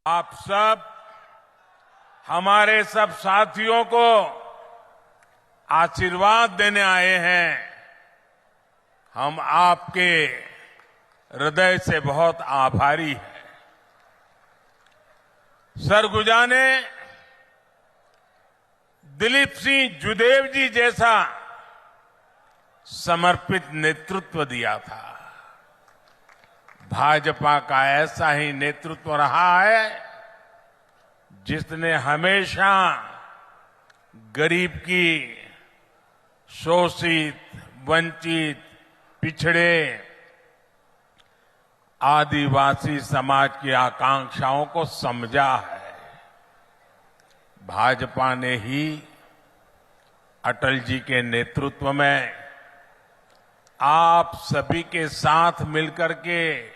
आप सब हमारे सब साथियों को आशीर्वाद देने आए हैं। हम आपके हृदय से बहुत आभारी हैं। सरगुजा ने दिलीप सिंह जुदेव जी जैसा समर्पित नेतृत्व दिया था। भाजपा का ऐसा ही नेतृत्व रहा है जिसने हमेशा गरीब की, शोषित, वंचित, पिछड़े, आदिवासी समाज की आकांक्षाओं को समझा है। भाजपा ने ही अटल जी के नेतृत्व में आप सभी के साथ मिलकर के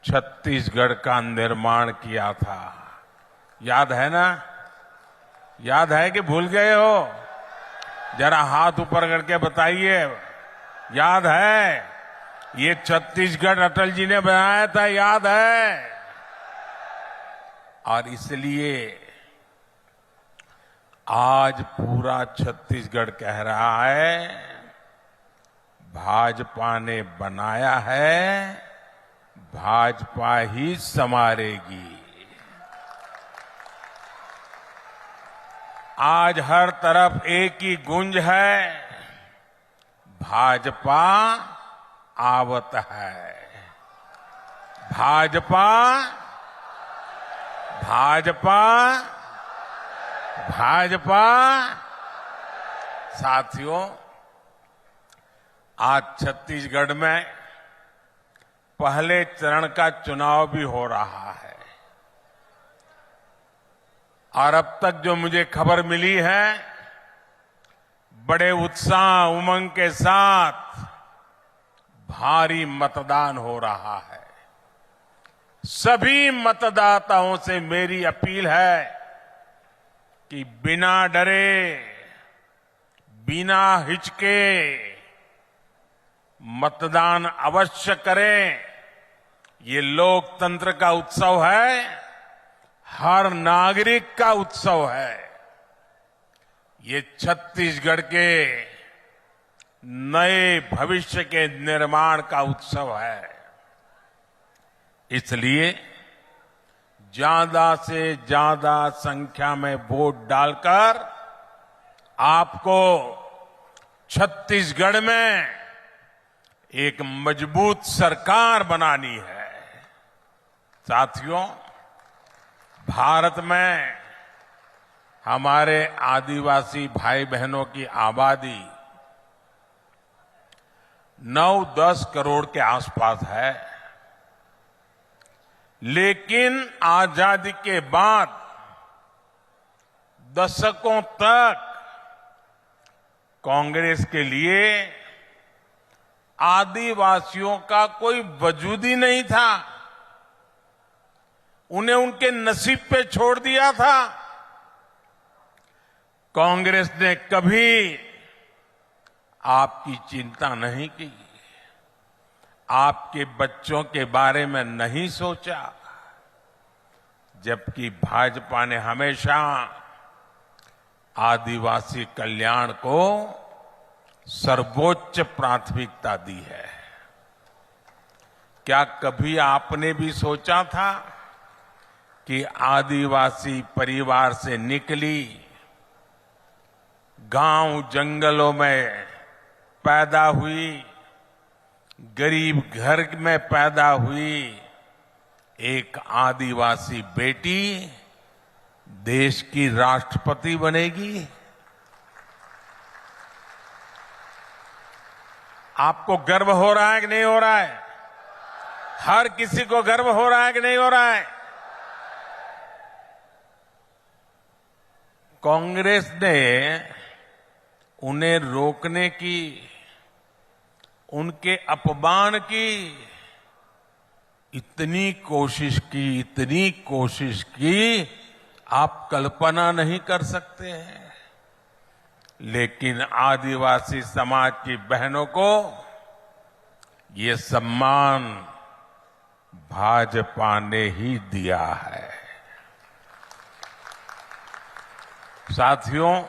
छत्तीसगढ़ का निर्माण किया था। याद है ना? याद है कि भूल गए हो? जरा हाथ ऊपर करके बताइए, याद है? ये छत्तीसगढ़ अटल जी ने बनाया था, याद है? और इसलिए आज पूरा छत्तीसगढ़ कह रहा है, भाजपा ने बनाया है, भाजपा ही संवारेगी। आज हर तरफ एक ही गूंज है, भाजपा आवत है। भाजपा, भाजपा, भाजपा। साथियों, आज छत्तीसगढ़ में पहले चरण का चुनाव भी हो रहा है और अब तक जो मुझे खबर मिली है, बड़े उत्साह उमंग के साथ भारी मतदान हो रहा है। सभी मतदाताओं से मेरी अपील है कि बिना डरे, बिना हिचके मतदान अवश्य करें। ये लोकतंत्र का उत्सव है, हर नागरिक का उत्सव है। ये छत्तीसगढ़ के नए भविष्य के निर्माण का उत्सव है। इसलिए ज्यादा से ज्यादा संख्या में वोट डालकर आपको छत्तीसगढ़ में एक मजबूत सरकार बनानी है। साथियों, भारत में हमारे आदिवासी भाई बहनों की आबादी 9-10 करोड़ के आसपास है, लेकिन आजादी के बाद दशकों तक कांग्रेस के लिए आदिवासियों का कोई वजूद ही नहीं था। उन्हें उनके नसीब पे छोड़ दिया था। कांग्रेस ने कभी आपकी चिंता नहीं की, आपके बच्चों के बारे में नहीं सोचा, जबकि भाजपा ने हमेशा आदिवासी कल्याण को सर्वोच्च प्राथमिकता दी है। क्या कभी आपने भी सोचा था कि आदिवासी परिवार से निकली, गांव जंगलों में पैदा हुई, गरीब घर में पैदा हुई एक आदिवासी बेटी देश की राष्ट्रपति बनेगी? आपको गर्व हो रहा है कि नहीं हो रहा है? हर किसी को गर्व हो रहा है कि नहीं हो रहा है? कांग्रेस ने उन्हें रोकने की, उनके अपमान की इतनी कोशिश की आप कल्पना नहीं कर सकते हैं। लेकिन आदिवासी समाज की बहनों को ये सम्मान भाजपा ने ही दिया है। साथियों,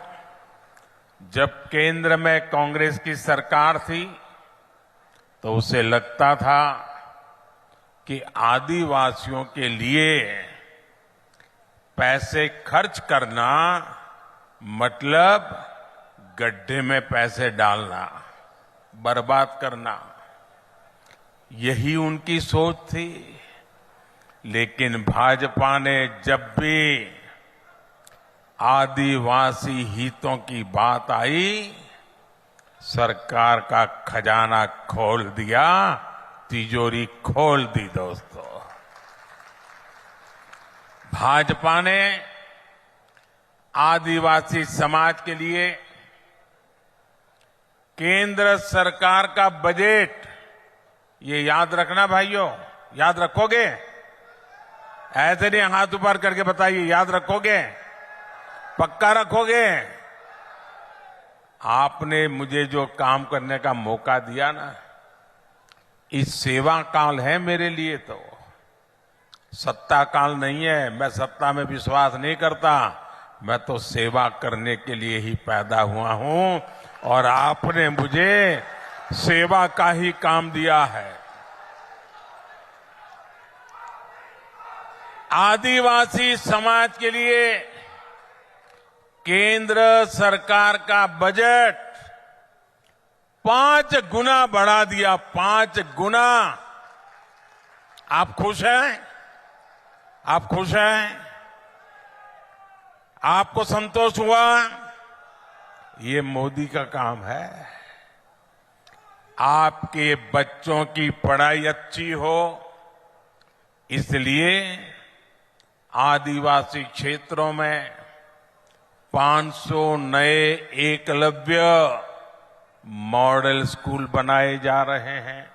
जब केंद्र में कांग्रेस की सरकार थी तो उसे लगता था कि आदिवासियों के लिए पैसे खर्च करना मतलब गड्ढे में पैसे डालना, बर्बाद करना, यही उनकी सोच थी। लेकिन भाजपा ने जब भी आदिवासी हितों की बात आई, सरकार का खजाना खोल दिया, तिजोरी खोल दी। दोस्तों, भाजपा ने आदिवासी समाज के लिए केंद्र सरकार का बजट, ये याद रखना भाइयों, याद रखोगे? ऐसे नहीं हाथ ऊपर करके बताइए, याद रखोगे? पक्का रखोगे? आपने मुझे जो काम करने का मौका दिया ना, इस सेवा काल है मेरे लिए, तो सत्ता काल नहीं है। मैं सत्ता में विश्वास नहीं करता, मैं तो सेवा करने के लिए ही पैदा हुआ हूं और आपने मुझे सेवा का ही काम दिया है। आदिवासी समाज के लिए केंद्र सरकार का बजट 5 गुना बढ़ा दिया, 5 गुना। आप खुश हैं? आप खुश हैं? आपको संतोष हुआ? ये मोदी का काम है। आपके बच्चों की पढ़ाई अच्छी हो, इसलिए आदिवासी क्षेत्रों में 500 नए एकलव्य मॉडल स्कूल बनाए जा रहे हैं।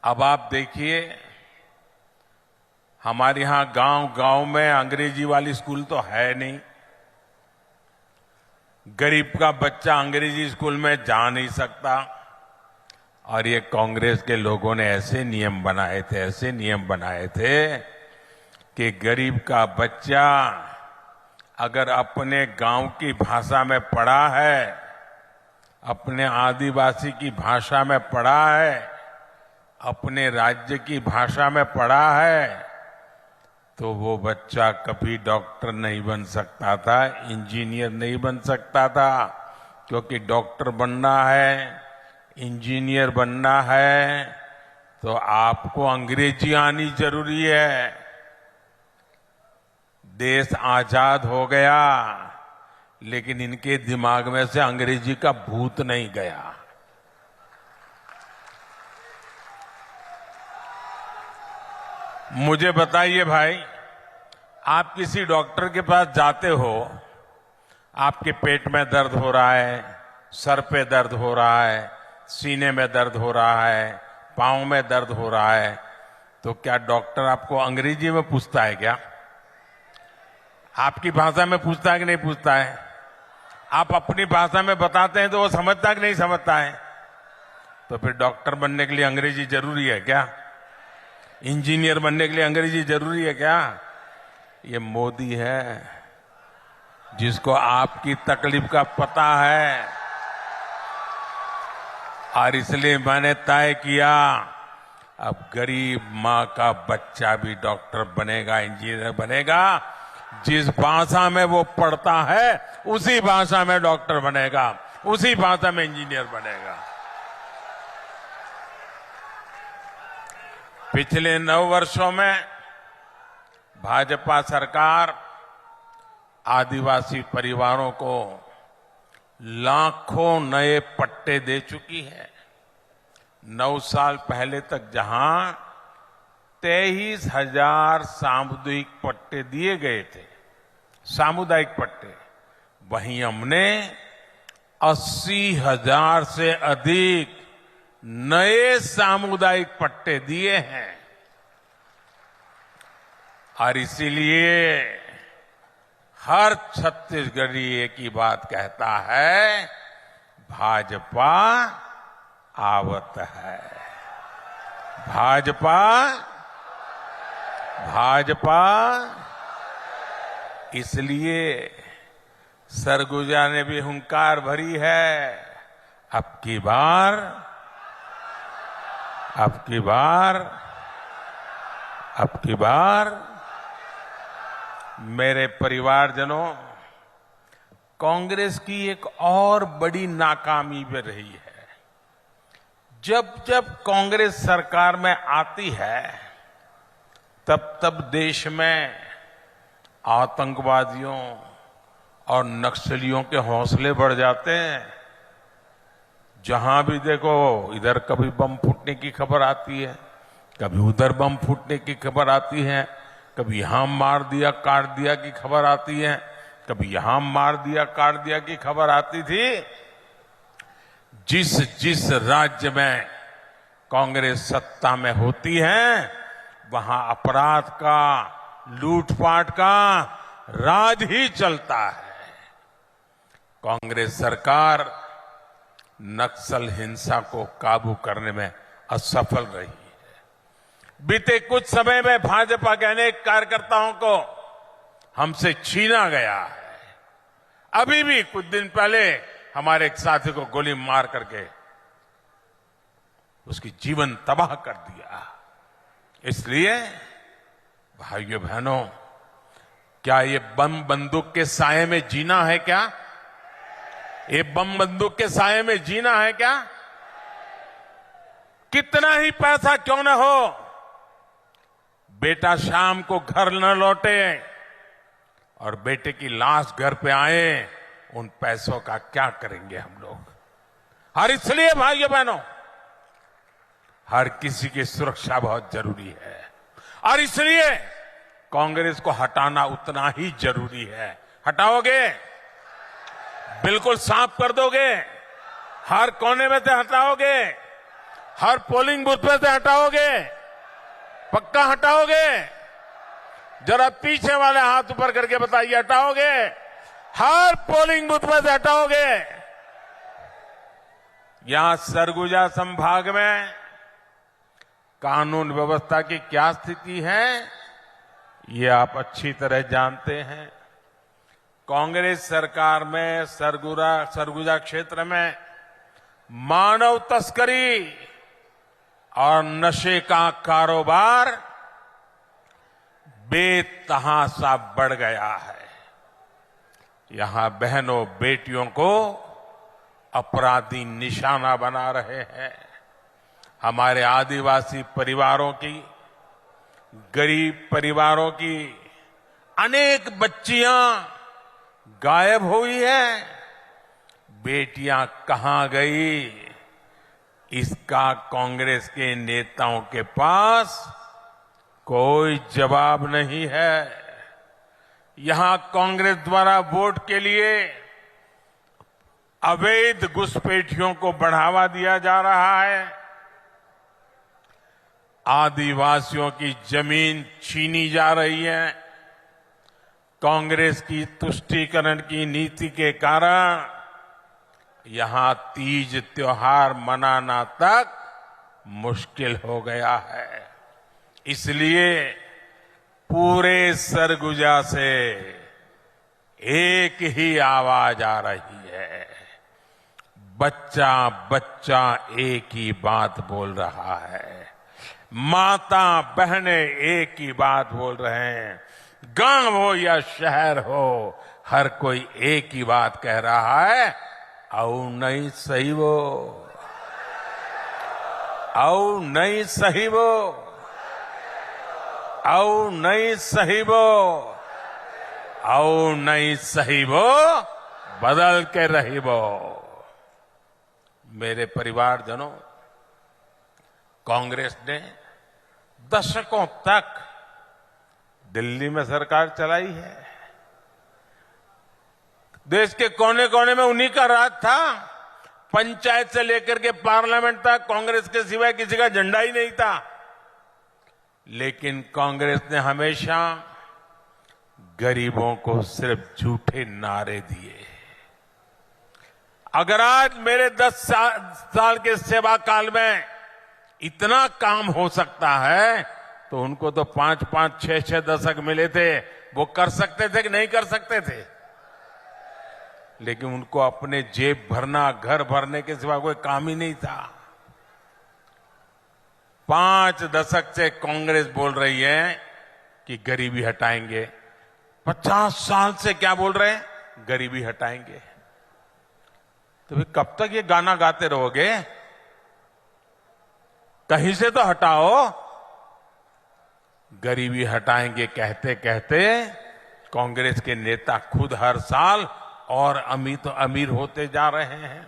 अब आप देखिए, हमारे यहां गांव-गांव में अंग्रेजी वाली स्कूल तो है नहीं। गरीब का बच्चा अंग्रेजी स्कूल में जा नहीं सकता। और ये कांग्रेस के लोगों ने ऐसे नियम बनाए थे कि गरीब का बच्चा अगर अपने गांव की भाषा में पढ़ा है, अपने आदिवासी की भाषा में पढ़ा है, अपने राज्य की भाषा में पढ़ा है, तो वो बच्चा कभी डॉक्टर नहीं बन सकता था, इंजीनियर नहीं बन सकता था। क्योंकि डॉक्टर बनना है, इंजीनियर बनना है, तो आपको अंग्रेजी आनी जरूरी है। देश आजाद हो गया, लेकिन इनके दिमाग में से अंग्रेजी का भूत नहीं गया। मुझे बताइए भाई, आप किसी डॉक्टर के पास जाते हो, आपके पेट में दर्द हो रहा है, सर पे दर्द हो रहा है, सीने में दर्द हो रहा है, पांव में दर्द हो रहा है, तो क्या डॉक्टर आपको अंग्रेजी में पूछता है क्या? आपकी भाषा में पूछता है कि नहीं पूछता है? आप अपनी भाषा में बताते हैं तो वो समझता है कि नहीं समझता है? तो फिर डॉक्टर बनने के लिए अंग्रेजी जरूरी है क्या? इंजीनियर बनने के लिए अंग्रेजी जरूरी है क्या? ये मोदी है जिसको आपकी तकलीफ का पता है, और इसलिए मैंने तय किया अब गरीब मां का बच्चा भी डॉक्टर बनेगा, इंजीनियर बनेगा। जिस भाषा में वो पढ़ता है उसी भाषा में डॉक्टर बनेगा, उसी भाषा में इंजीनियर बनेगा। पिछले 9 वर्षों में भाजपा सरकार आदिवासी परिवारों को लाखों नए पट्टे दे चुकी है। 9 साल पहले तक जहां 23,000 सामुदायिक पट्टे दिए गए थे, सामुदायिक पट्टे, वहीं हमने 80,000 से अधिक नए सामुदायिक पट्टे दिए हैं। और इसीलिए हर छत्तीसगढ़ी एक ही बात कहता है, भाजपा आवत है। भाजपा भाजपा इसलिए सरगुजा ने भी हुंकार भरी है। अब की बार मेरे परिवारजनों, कांग्रेस की एक और बड़ी नाकामी भी रही है। जब जब कांग्रेस सरकार में आती है, तब तब देश में आतंकवादियों और नक्सलियों के हौसले बढ़ जाते हैं। जहां भी देखो इधर कभी बम फूटने की खबर आती है, कभी उधर बम फूटने की खबर आती है, कभी यहां मार दिया काट दिया की खबर आती है, कभी यहां मार दिया काट दिया की खबर आती थी। जिस जिस राज्य में कांग्रेस सत्ता में होती है, वहां अपराध का, लूटपाट का राज ही चलता है। कांग्रेस सरकार नक्सल हिंसा को काबू करने में असफल रही है। बीते कुछ समय में भाजपा के अनेक कार्यकर्ताओं को हमसे छीना गया है। अभी भी कुछ दिन पहले हमारे एक साथी को गोली मार करके उसकी जीवन तबाह कर दिया। इसलिए भाइयों बहनों, क्या ये बम बंदूक के साए में जीना है क्या? ये बम बंदूक के साए में जीना है क्या? कितना ही पैसा क्यों न हो, बेटा शाम को घर न लौटे और बेटे की लाश घर पे आए, उन पैसों का क्या करेंगे हम लोग? और इसलिए भाइयों बहनों, हर किसी की सुरक्षा बहुत जरूरी है और इसलिए कांग्रेस को हटाना उतना ही जरूरी है। हटाओगे? बिल्कुल साफ कर दोगे? हर कोने में से हटाओगे? हर पोलिंग बूथ पे से हटाओगे? पक्का हटाओगे? जरा पीछे वाले हाथ ऊपर करके बताइए, हटाओगे? हर पोलिंग बूथ में से हटाओगे? यहां सरगुजा संभाग में कानून व्यवस्था की क्या स्थिति है, ये आप अच्छी तरह जानते हैं। कांग्रेस सरकार में सरगुजा क्षेत्र में मानव तस्करी और नशे का कारोबार बेतहाशा बढ़ गया है। यहां बहनों बेटियों को अपराधी निशाना बना रहे हैं। हमारे आदिवासी परिवारों की, गरीब परिवारों की अनेक बच्चियां गायब हुई हैं। बेटियां कहां गई, इसका कांग्रेस के नेताओं के पास कोई जवाब नहीं है। यहां कांग्रेस द्वारा वोट के लिए अवैध घुसपैठियों को बढ़ावा दिया जा रहा है। आदिवासियों की जमीन छीनी जा रही है। कांग्रेस की तुष्टीकरण की नीति के कारण यहां तीज त्योहार मनाना तक मुश्किल हो गया है। इसलिए पूरे सरगुजा से एक ही आवाज आ रही है, बच्चा बच्चा एक ही बात बोल रहा है, माता बहनें एक ही बात बोल रहे हैं। गांव हो या शहर हो, हर कोई एक ही बात कह रहा है, औ नहीं सही वो, औ नहीं सही वो, औ नहीं सही वो, औ नहीं सही वो, बदल के रही वो। मेरे परिवारजनों, कांग्रेस ने दशकों तक दिल्ली में सरकार चलाई है। देश के कोने कोने में उन्हीं का राज था। पंचायत से लेकर के पार्लियामेंट तक कांग्रेस के सिवाय किसी का झंडा ही नहीं था। लेकिन कांग्रेस ने हमेशा गरीबों को सिर्फ झूठे नारे दिए। अगर आज मेरे 10 साल के सेवा काल में इतना काम हो सकता है तो उनको तो 5-5, 6-6 दशक मिले थे, वो कर सकते थे कि नहीं कर सकते थे? लेकिन उनको अपने जेब भरना, घर भरने के सिवा कोई काम ही नहीं था। 5 दशक से कांग्रेस बोल रही है कि गरीबी हटाएंगे। 50 साल से क्या बोल रहे हैं? गरीबी हटाएंगे। तो फिर कब तक ये गाना गाते रहोगे? कहीं से तो हटाओ। गरीबी हटाएंगे कहते कहते कांग्रेस के नेता खुद हर साल और अमीर होते जा रहे हैं।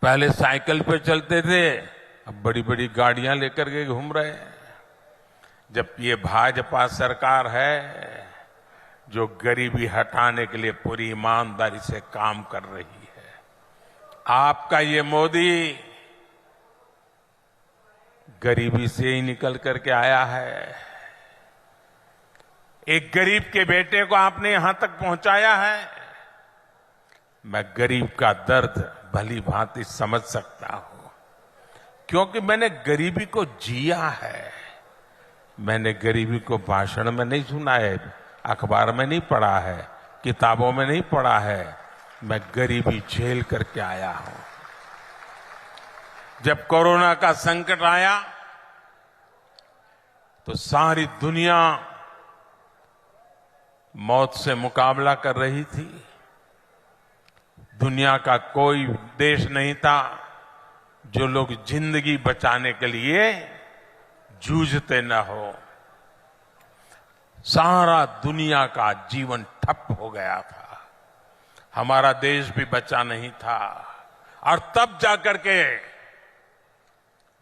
पहले साइकिल पे चलते थे, अब बड़ी बड़ी गाड़ियां लेकर के घूम रहे हैं। जबकि ये भाजपा सरकार है जो गरीबी हटाने के लिए पूरी ईमानदारी से काम कर रही है। आपका ये मोदी गरीबी से ही निकल करके आया है। एक गरीब के बेटे को आपने यहां तक पहुंचाया है। मैं गरीब का दर्द भली भांति समझ सकता हूं, क्योंकि मैंने गरीबी को जिया है। मैंने गरीबी को भाषण में नहीं सुना है, अखबार में नहीं पढ़ा है, किताबों में नहीं पढ़ा है। मैं गरीबी झेल करके आया हूं। जब कोरोना का संकट आया तो सारी दुनिया मौत से मुकाबला कर रही थी। दुनिया का कोई देश नहीं था जो लोग जिंदगी बचाने के लिए जूझते न हो। सारा दुनिया का जीवन ठप हो गया था। हमारा देश भी बचा नहीं था। और तब जाकर के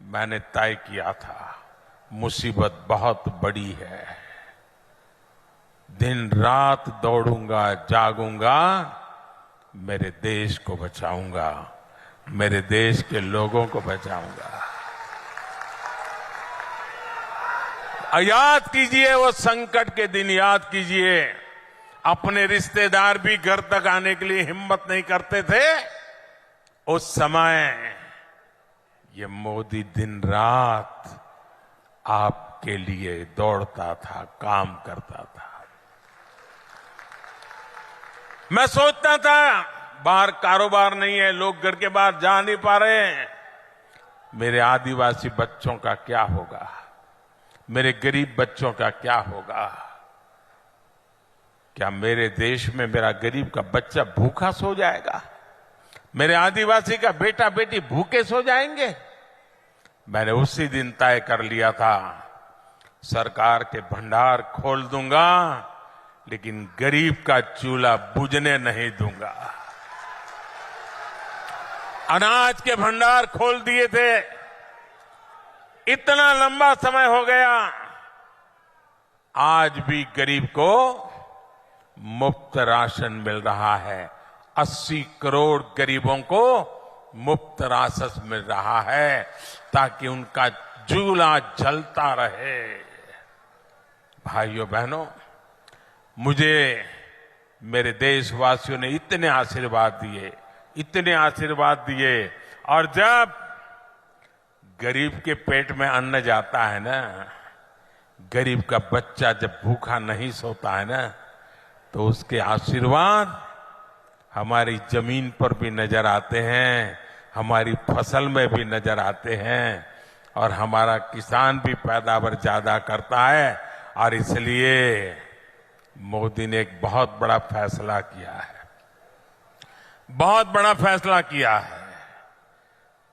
मैंने तय किया था, मुसीबत बहुत बड़ी है। दिन रात दौड़ूंगा, जागूंगा, मेरे देश को बचाऊंगा, मेरे देश के लोगों को बचाऊंगा। याद कीजिए वो संकट के दिन, याद कीजिए अपने रिश्तेदार भी घर तक आने के लिए हिम्मत नहीं करते थे। उस समय ये मोदी दिन रात आपके लिए दौड़ता था, काम करता था। मैं सोचता था बाहर कारोबार नहीं है, लोग घर के बाहर जा नहीं पा रहे हैं, मेरे आदिवासी बच्चों का क्या होगा, मेरे गरीब बच्चों का क्या होगा? क्या मेरे देश में मेरा गरीब का बच्चा भूखा सो जाएगा? मेरे आदिवासी का बेटा बेटी भूखे सो जाएंगे? मैंने उसी दिन तय कर लिया था, सरकार के भंडार खोल दूंगा, लेकिन गरीब का चूल्हा बुझने नहीं दूंगा। अनाज के भंडार खोल दिए थे। इतना लंबा समय हो गया, आज भी गरीब को मुफ्त राशन मिल रहा है। 80 करोड़ गरीबों को मुफ्त राशन मिल रहा है ताकि उनका चूल्हा जलता रहे। भाइयों बहनों, मुझे मेरे देशवासियों ने इतने आशीर्वाद दिए, इतने आशीर्वाद दिए, और जब गरीब के पेट में अन्न जाता है ना, गरीब का बच्चा जब भूखा नहीं सोता है ना, तो उसके आशीर्वाद हमारी जमीन पर भी नजर आते हैं, हमारी फसल में भी नजर आते हैं, और हमारा किसान भी पैदावार ज्यादा करता है। और इसलिए मोदी ने एक बहुत बड़ा फैसला किया है, बहुत बड़ा फैसला किया है।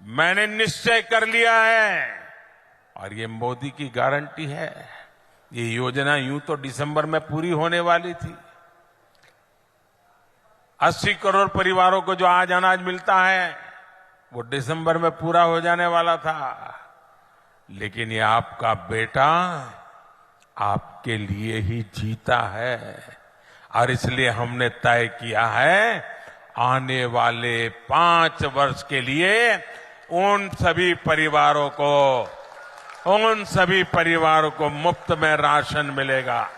मैंने निश्चय कर लिया है, और ये मोदी की गारंटी है। ये योजना यूं तो दिसंबर में पूरी होने वाली थी। 80 करोड़ परिवारों को जो आज अनाज मिलता है वो दिसंबर में पूरा हो जाने वाला था, लेकिन ये आपका बेटा आपके लिए ही जीता है। और इसलिए हमने तय किया है, आने वाले 5 वर्ष के लिए उन सभी परिवारों को मुफ्त में राशन मिलेगा।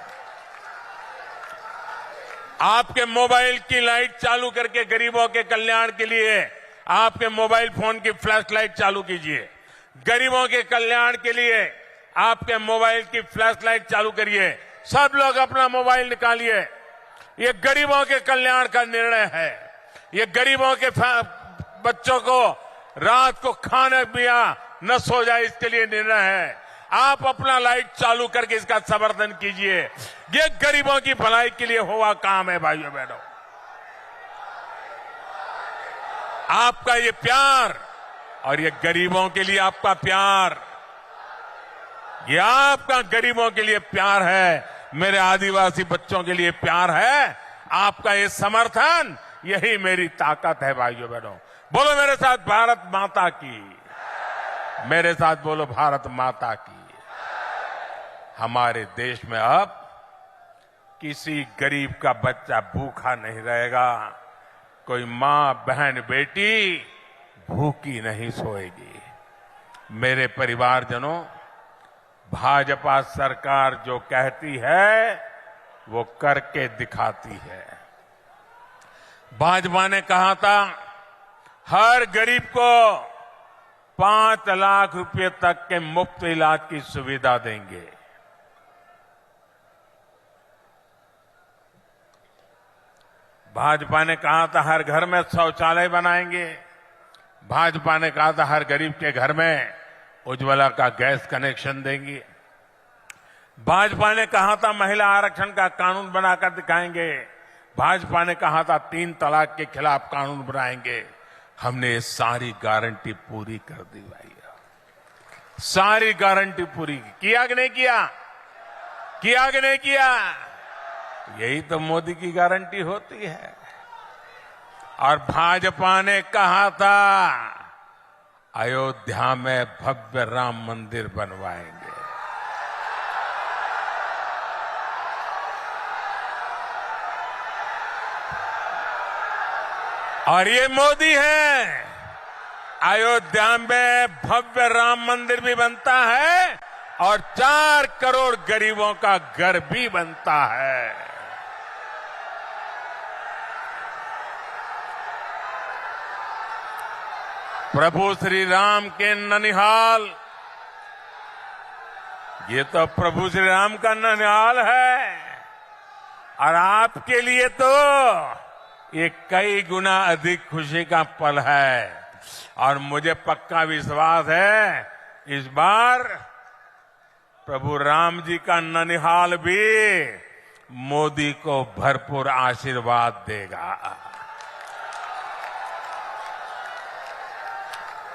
आपके मोबाइल की लाइट चालू करके गरीबों के कल्याण के लिए आपके मोबाइल फोन की फ्लैश लाइट चालू कीजिए। गरीबों के कल्याण के लिए आपके मोबाइल की फ्लैश लाइट चालू करिए। सब लोग अपना मोबाइल निकालिए। ये गरीबों के कल्याण का निर्णय है। ये गरीबों के बच्चों को रात को खाने पिया न सो जाए, इसके लिए निर्णय है। आप अपना लाइट चालू करके इसका समर्थन कीजिए। ये गरीबों की भलाई के लिए हुआ काम है भाइयों बहनों। आपका ये प्यार और ये गरीबों के लिए आपका प्यार, ये आपका गरीबों के लिए प्यार है, मेरे आदिवासी बच्चों के लिए प्यार है। आपका ये समर्थन, यही मेरी ताकत है भाइयों बहनों। बोलो मेरे साथ भारत माता की, मेरे साथ बोलो भारत माता की। हमारे देश में अब किसी गरीब का बच्चा भूखा नहीं रहेगा। कोई मां बहन बेटी भूखी नहीं सोएगी। मेरे परिवारजनों, भाजपा सरकार जो कहती है वो करके दिखाती है। भाजपा ने कहा था हर गरीब को 5 लाख रुपए तक के मुफ्त इलाज की सुविधा देंगे। भाजपा ने कहा था हर घर में शौचालय बनाएंगे। भाजपा ने कहा था हर गरीब के घर में उज्ज्वला का गैस कनेक्शन देंगे। भाजपा ने कहा था महिला आरक्षण का कानून बनाकर दिखाएंगे। भाजपा ने कहा था 3 तलाक के खिलाफ कानून बनाएंगे। हमने ये सारी गारंटी पूरी कर दी भैया, सारी गारंटी पूरी किया कि नहीं किया? किया कि नहीं किया? यही तो मोदी की गारंटी होती है। और भाजपा ने कहा था अयोध्या में भव्य राम मंदिर बनवाएंगे। और ये मोदी है, अयोध्या में भव्य राम मंदिर भी बनता है और 4 करोड़ गरीबों का घर भी बनता है। प्रभु श्री राम के ननिहाल, ये तो प्रभु श्री राम का ननिहाल है। और आपके लिए तो ये कई गुना अधिक खुशी का पल है। और मुझे पक्का विश्वास है इस बार प्रभु राम जी का ननिहाल भी मोदी को भरपूर आशीर्वाद देगा।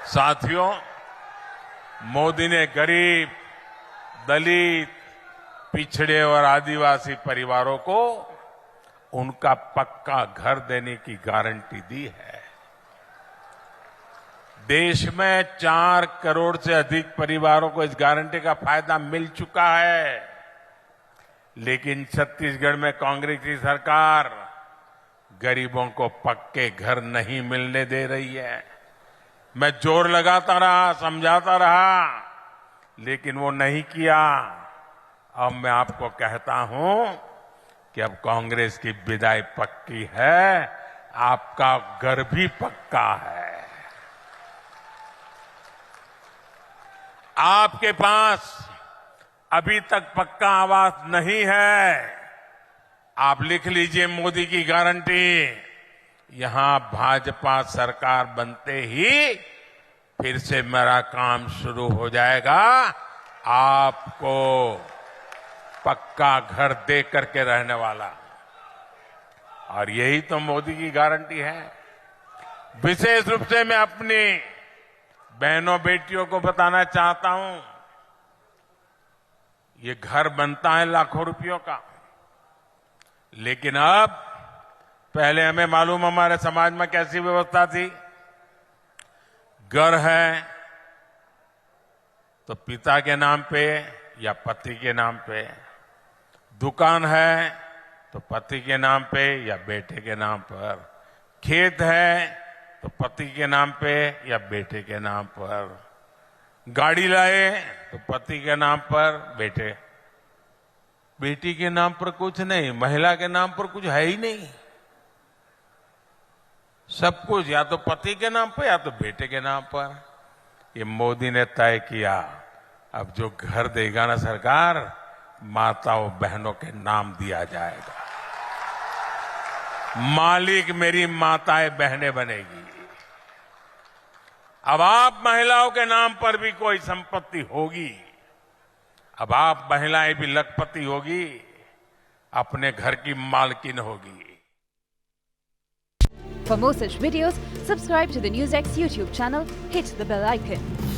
साथियों, मोदी ने गरीब, दलित, पिछड़े और आदिवासी परिवारों को उनका पक्का घर देने की गारंटी दी है। देश में 4 करोड़ से अधिक परिवारों को इस गारंटी का फायदा मिल चुका है। लेकिन छत्तीसगढ़ में कांग्रेस की सरकार गरीबों को पक्के घर नहीं मिलने दे रही है। मैं जोर लगाता रहा, समझाता रहा, लेकिन वो नहीं किया। अब मैं आपको कहता हूं कि अब कांग्रेस की विदाई पक्की है, आपका घर भी पक्का है। आपके पास अभी तक पक्का आवास नहीं है, आप लिख लीजिए मोदी की गारंटी। यहां भाजपा सरकार बनते ही फिर से मेरा काम शुरू हो जाएगा। आपको पक्का घर दे करके रहने वाला, और यही तो मोदी की गारंटी है। विशेष रूप से मैं अपनी बहनों बेटियों को बताना चाहता हूं, ये घर बनता है लाखों रुपयों का, लेकिन अब पहले हमें मालूम हमारे समाज में कैसी व्यवस्था थी। घर है तो पिता के नाम पे या पति के नाम पे, दुकान है तो पति के नाम पे या बेटे के नाम पर, खेत है तो पति के नाम पे या बेटे के नाम पर, गाड़ी लाए तो पति के नाम पर, बेटी के नाम पर कुछ नहीं, महिला के नाम पर कुछ है ही नहीं। सब कुछ या तो पति के नाम पर या तो बेटे के नाम पर। ये मोदी ने तय किया। अब जो घर देगा ना सरकार, माताओं बहनों के नाम दिया जाएगा। मालिक मेरी माताएं बहनें बनेगी। अब आप महिलाओं के नाम पर भी कोई संपत्ति होगी, अब आप महिलाएं भी लखपति होगी, अपने घर की मालकिन होगी। For more such videos, subscribe to the NewsX YouTube channel, hit the bell icon.